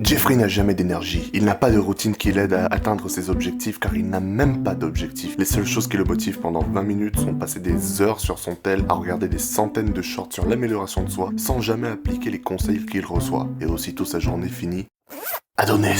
Jeffrey n'a jamais d'énergie, il n'a pas de routine qui l'aide à atteindre ses objectifs car il n'a même pas d'objectif. Les seules choses qui le motivent pendant 20 minutes sont passer des heures sur son tel à regarder des centaines de shorts sur l'amélioration de soi sans jamais appliquer les conseils qu'il reçoit. Et aussitôt sa journée finie, Adonis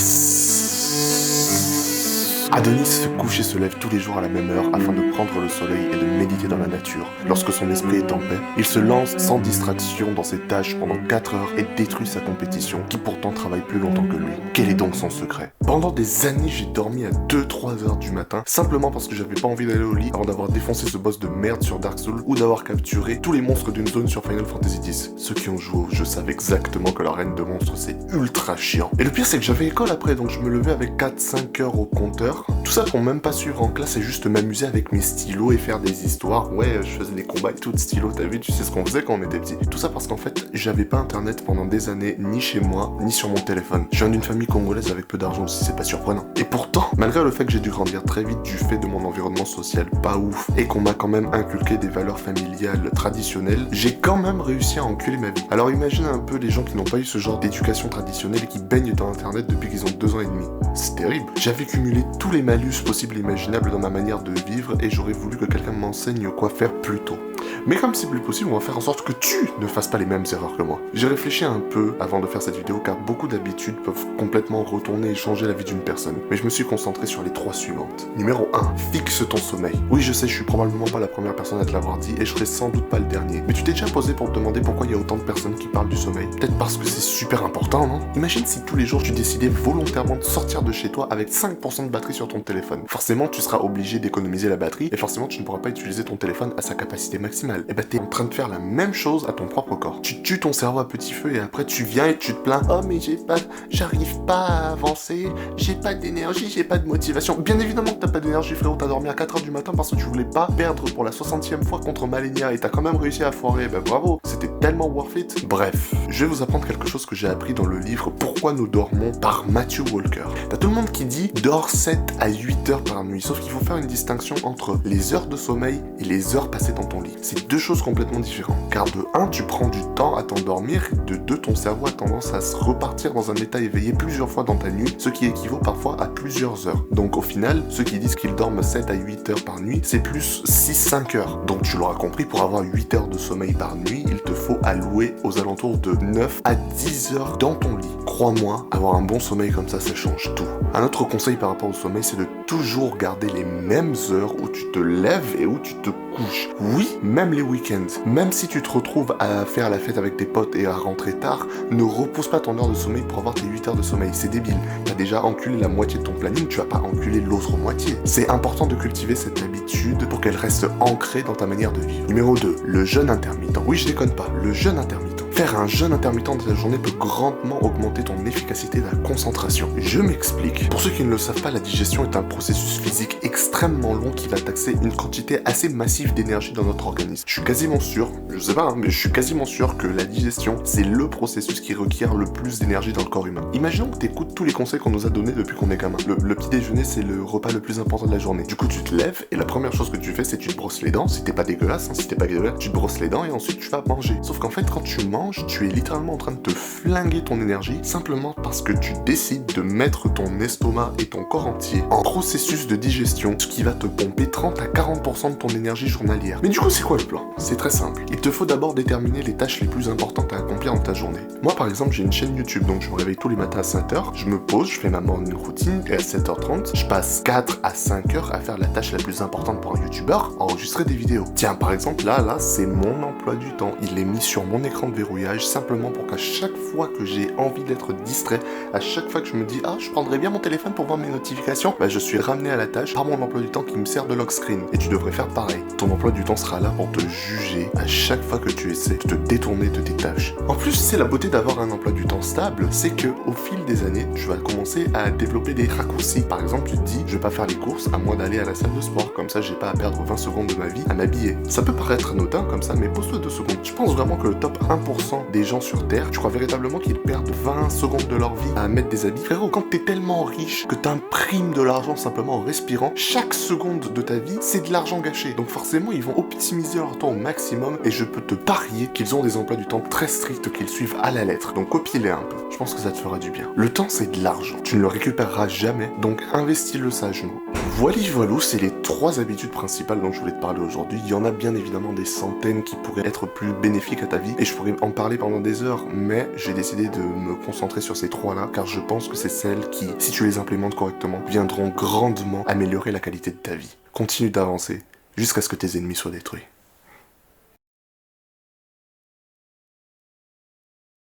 se couche et se lève tous les jours à la même heure afin de prendre le soleil et de méditer dans la nature. Lorsque son esprit est en paix, il se lance sans distraction dans ses tâches pendant 4 heures et détruit sa compétition, qui pourtant travaille plus longtemps que lui. Quel est donc son secret? Pendant des années, j'ai dormi à 2-3 heures du matin, simplement parce que j'avais pas envie d'aller au lit avant d'avoir défoncé ce boss de merde sur Dark Souls ou d'avoir capturé tous les monstres d'une zone sur Final Fantasy X. Ceux qui ont joué au jeu savent exactement que la reine de monstres c'est ultra chiant. Et le pire c'est que j'avais école après, donc je me levais avec 4-5 heures au compteur. Tout ça pour même pas suivre en classe et juste m'amuser avec mes stylos et faire des histoires. Ouais, je faisais des combats et tout de stylo, t'as vu, tu sais ce qu'on faisait quand on était petit. Tout ça parce qu'en fait, j'avais pas internet pendant des années, ni chez moi, ni sur mon téléphone. Je viens d'une famille congolaise avec peu d'argent aussi, c'est pas surprenant. Et pourtant, malgré le fait que j'ai dû grandir très vite du fait de mon environnement social pas ouf, et qu'on m'a quand même inculqué des valeurs familiales traditionnelles, j'ai quand même réussi à enculer ma vie. Alors imagine un peu les gens qui n'ont pas eu ce genre d'éducation traditionnelle et qui baignent dans internet depuis qu'ils ont 2 ans et demi. C'est terrible. J'avais cumulé tous les malus possibles et imaginables dans ma manière de vivre et j'aurais voulu que quelqu'un m'enseigne quoi faire plus tôt. Mais comme c'est plus possible, on va faire en sorte que tu ne fasses pas les mêmes erreurs que moi. J'ai réfléchi un peu avant de faire cette vidéo car beaucoup d'habitudes peuvent complètement retourner et changer la vie d'une personne. Mais je me suis concentré sur les 3 suivantes. Numéro 1. Fixe ton sommeil. Oui, je sais, je suis probablement pas la première personne à te l'avoir dit et je serai sans doute pas le dernier. Mais tu t'es déjà posé pour te demander pourquoi il y a autant de personnes qui parlent du sommeil? Peut-être parce que c'est super important, non? Imagine si tous les jours tu décidais volontairement de sortir de chez toi avec 5% de batterie sur ton téléphone. Forcément, tu seras obligé d'économiser la batterie et forcément, tu ne pourras pas utiliser ton téléphone à sa capacité maximale. Et bah, t'es en train de faire la même chose à ton propre corps. Tu tues ton cerveau à petit feu et après tu viens et tu te plains. Oh, mais j'arrive pas à avancer, j'ai pas d'énergie, j'ai pas de motivation. Bien évidemment que t'as pas d'énergie, frérot, t'as dormi à 4h du matin parce que tu voulais pas perdre pour la 60e fois contre Malenia et t'as quand même réussi à foirer. Bah, bravo, c'était tellement worth it. Bref, je vais vous apprendre quelque chose que j'ai appris dans le livre Pourquoi nous dormons par Matthew Walker. T'as tout le monde qui dit dors 7 à 8 heures par nuit, sauf qu'il faut faire une distinction entre les heures de sommeil et les heures passées dans ton lit. C'est 2 choses complètement différentes. Car de 1, tu prends du temps à t'endormir, de 2, ton cerveau a tendance à se repartir dans un état éveillé plusieurs fois dans ta nuit, ce qui équivaut parfois à plusieurs heures. Donc au final, ceux qui disent qu'ils dorment 7 à 8 heures par nuit, c'est plus 6-5 heures. Donc tu l'auras compris, pour avoir 8 heures de sommeil par nuit, il te faut allouer aux alentours de 9 à 10 heures dans ton lit. Crois-moi, avoir un bon sommeil comme ça change tout. Un autre conseil par rapport au sommeil, c'est de toujours garder les mêmes heures où tu te lèves et où tu te couches. Oui, même les week-ends. Même si tu te retrouves à faire la fête avec tes potes et à rentrer tard, ne repousse pas ton heure de sommeil pour avoir tes 8 heures de sommeil. C'est débile. T'as déjà enculé la moitié de ton planning, tu vas pas enculer l'autre moitié. C'est important de cultiver cette habitude pour qu'elle reste ancrée dans ta manière de vivre. Numéro 2, le jeûne intermittent. Oui, je déconne pas, le jeûne intermittent. Faire un jeûne intermittent de ta journée peut grandement augmenter ton efficacité de la concentration. Je m'explique. Pour ceux qui ne le savent pas, la digestion est un processus physique extrêmement long qui va taxer une quantité assez massive d'énergie dans notre organisme. Je suis quasiment sûr, je sais pas, mais je suis quasiment sûr que la digestion, c'est le processus qui requiert le plus d'énergie dans le corps humain. Imaginons que tu écoutes tous les conseils qu'on nous a donnés depuis qu'on est gamin. Le petit déjeuner, c'est le repas le plus important de la journée. Du coup, tu te lèves et la première chose que tu fais, c'est tu te brosses les dents. Si t'es pas dégueulasse, si t'es pas dégueulasse, tu te brosses les dents et ensuite tu vas manger. Sauf qu'en fait, quand tu manges, tu es littéralement en train de te flinguer ton énergie simplement parce que tu décides de mettre ton estomac et ton corps entier en processus de digestion, ce qui va te pomper 30 à 40% de ton énergie journalière. Mais du coup, c'est quoi le plan? C'est très simple. Il te faut d'abord déterminer les tâches les plus importantes à accomplir dans ta journée. Moi, par exemple, j'ai une chaîne YouTube, donc je me réveille tous les matins à 5h, je me pose, je fais ma morning routine et à 7h30, je passe 4 à 5 heures à faire la tâche la plus importante pour un youtubeur, enregistrer des vidéos. Tiens, par exemple, là, c'est mon emploi du temps. Il est mis sur mon écran de verrouillage simplement pour qu'à chaque fois que j'ai envie d'être distrait, à chaque fois que je me dis « Ah, je prendrais bien mon téléphone pour voir mes notifications », bah je suis ramené à la tâche par mon emploi du temps qui me sert de lock screen. Et tu devrais faire pareil. Ton emploi du temps sera là pour te juger à chaque fois que tu essaies de te détourner de tes tâches. En plus, c'est la beauté d'avoir un emploi du temps stable, c'est que au fil des années, tu vas commencer à développer des raccourcis. Par exemple, tu te dis « Je vais pas faire les courses à moins d'aller à la salle de sport, comme ça j'ai pas à perdre 20 secondes de ma vie à m'habiller ». Ça peut paraître anodin comme ça, mais pose-toi 2 secondes. Je pense vraiment que le top 1% 20% des gens sur Terre, tu crois véritablement qu'ils perdent 20 secondes de leur vie à mettre des habits? Frérot, quand t'es tellement riche que t'imprimes de l'argent simplement en respirant, chaque seconde de ta vie, c'est de l'argent gâché. Donc forcément, ils vont optimiser leur temps au maximum et je peux te parier qu'ils ont des emplois du temps très stricts qu'ils suivent à la lettre. Donc copie-les un peu. Je pense que ça te fera du bien. Le temps, c'est de l'argent. Tu ne le récupéreras jamais, donc investis-le sagement. Voilà, c'est les 3 habitudes principales dont je voulais te parler aujourd'hui. Il y en a bien évidemment des centaines qui pourraient être plus bénéfiques à ta vie et je pourrais en parler pendant des heures, mais j'ai décidé de me concentrer sur ces 3-là car je pense que c'est celles qui, si tu les implémentes correctement, viendront grandement améliorer la qualité de ta vie. Continue d'avancer jusqu'à ce que tes ennemis soient détruits.